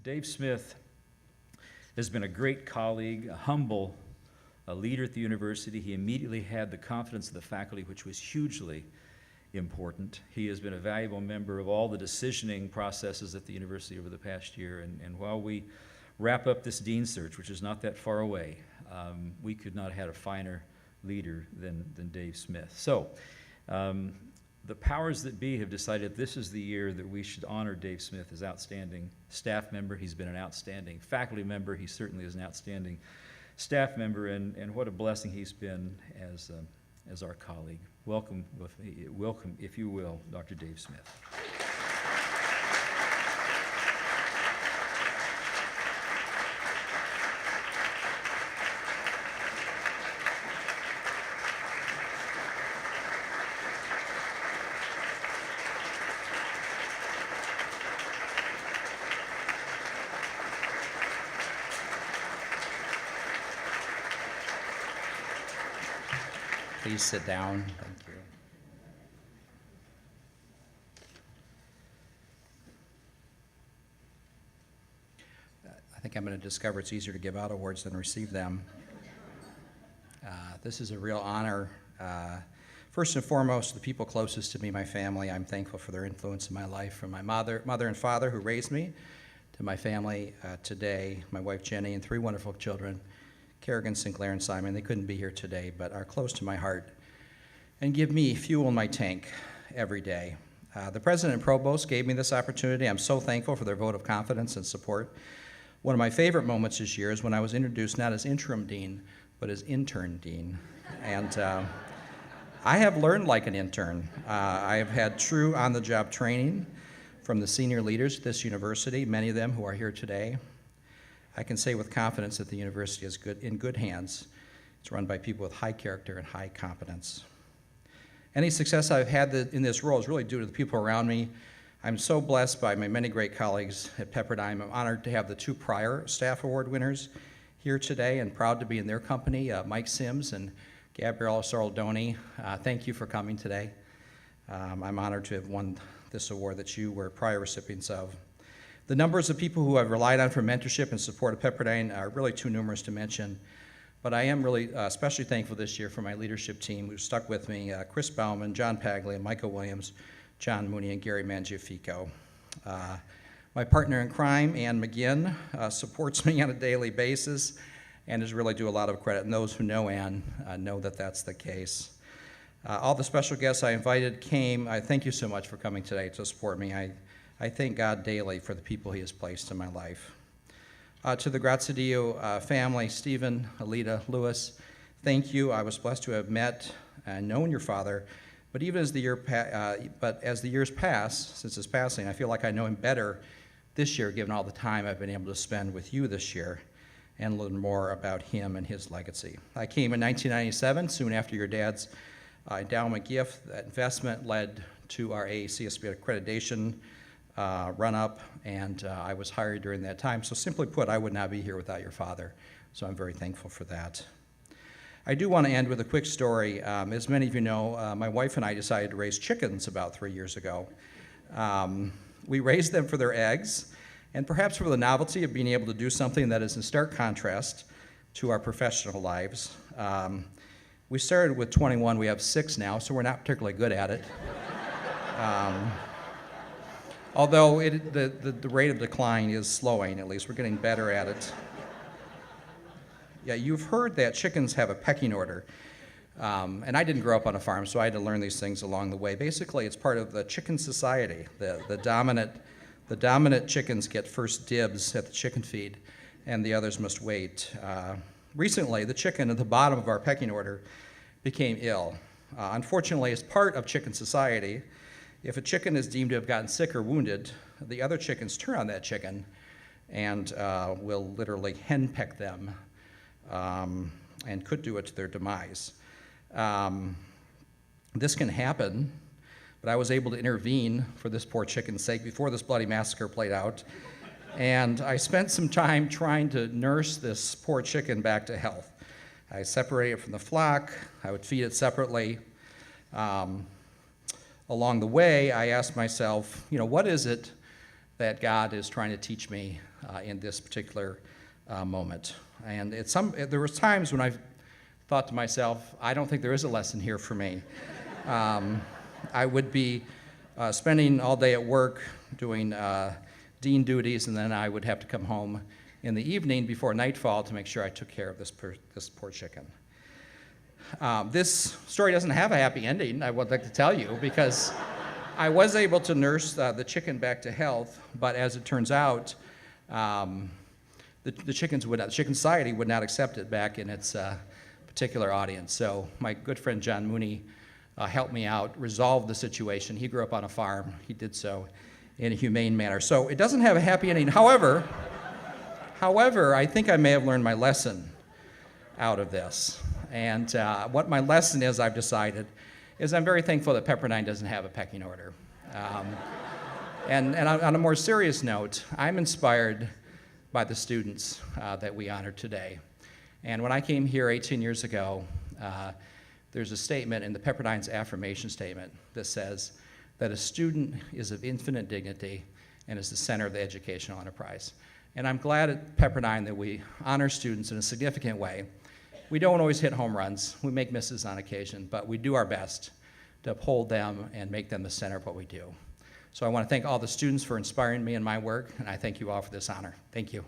Dave Smith has been a great colleague, a humble leader at the university. He immediately had the confidence of the faculty, which was hugely important. He has been a valuable member of all the decisioning processes at the university over the past year, and while we wrap up this dean search, which is not that far away, we could not have had a finer leader than Dave Smith. So, the powers that be have decided this is the year that we should honor Dave Smith as outstanding staff member. He's been an outstanding faculty member. He certainly is an outstanding staff member, and what a blessing he's been as our colleague. Welcome, if you will, Dr. Dave Smith. Please sit down. Thank you. I think I'm going to discover it's easier to give out awards than receive them. This is a real honor. First and foremost, the people closest to me, my family, I'm thankful for their influence in my life, from my mother and father who raised me, to my family today, my wife Jenny, and 3 wonderful children, Kerrigan, Sinclair, and Simon. They couldn't be here today, but are close to my heart and give me fuel in my tank every day. The president and provost gave me this opportunity. I'm so thankful for their vote of confidence and support. One of my favorite moments this year is when I was introduced not as interim dean, but as intern dean. And I have learned like an intern. I have had true on-the-job training from the senior leaders at this university, many of them who are here today. I can say with confidence that the university is in good hands. It's run by people with high character and high competence. Any success I've had in this role is really due to the people around me. I'm so blessed by my many great colleagues at Pepperdine. I'm honored to have the 2 prior staff award winners here today and proud to be in their company, Mike Sims and Gabrielle Soraldoni. Thank you for coming today. I'm honored to have won this award that you were prior recipients of. The numbers of people who I've relied on for mentorship and support at Pepperdine are really too numerous to mention, but I am really especially thankful this year for my leadership team who stuck with me, Chris Bauman, John Paglia, Michael Williams, John Mooney, and Gary Mangiafico. My partner in crime, Ann McGinn, supports me on a daily basis and is really due a lot of credit, and those who know Ann know that that's the case. All the special guests I invited came. I thank you so much for coming today to support me. I thank God daily for the people he has placed in my life. To the Graziadio family, Stephen, Alita, Lewis, thank you. I was blessed to have met and known your father, but even as the years pass, since his passing, I feel like I know him better this year, given all the time I've been able to spend with you this year and learn more about him and his legacy. I came in 1997, soon after your dad's endowment gift. That investment led to our AACSB accreditation run-up, and I was hired during that time. So simply put, I would not be here without your father, so I'm very thankful for that. I do want to end with a quick story. As many of you know, my wife and I decided to raise chickens about 3 years ago. We raised them for their eggs, and perhaps for the novelty of being able to do something that is in stark contrast to our professional lives. We started with 21, we have 6 now, so we're not particularly good at it. Although the rate of decline is slowing, at least we're getting better at it. Yeah, you've heard that chickens have a pecking order. And I didn't grow up on a farm, so I had to learn these things along the way. Basically, it's part of the chicken society. The dominant chickens get first dibs at the chicken feed, and the others must wait. Recently, the chicken at the bottom of our pecking order became ill. Unfortunately, as part of chicken society, if a chicken is deemed to have gotten sick or wounded, the other chickens turn on that chicken and will literally henpeck them and could do it to their demise. This can happen, but I was able to intervene for this poor chicken's sake before this bloody massacre played out. And I spent some time trying to nurse this poor chicken back to health. I separated it from the flock. I would feed it separately. Along the way, I asked myself, what is it that God is trying to teach me in this particular moment. And there was times when I thought to myself, I don't think there is a lesson here for me. I would be spending all day at work doing dean duties, and then I would have to come home in the evening before nightfall to make sure I took care of this poor chicken. This story doesn't have a happy ending, I would like to tell you, because I was able to nurse the chicken back to health, but as it turns out, the chicken society would not accept it back in its particular audience. So my good friend John Mooney helped me out, resolved the situation. He grew up on a farm. He did so in a humane manner. So it doesn't have a happy ending. However, I think I may have learned my lesson out of this. And what my lesson is, I've decided, is I'm very thankful that Pepperdine doesn't have a pecking order. And on a more serious note, I'm inspired by the students that we honor today. And when I came here 18 years ago, there's a statement in the Pepperdine's affirmation statement that says that a student is of infinite dignity and is the center of the educational enterprise. And I'm glad at Pepperdine that we honor students in a significant way. We don't always hit home runs. We make misses on occasion, but we do our best to uphold them and make them the center of what we do. So I want to thank all the students for inspiring me in my work, and I thank you all for this honor. Thank you.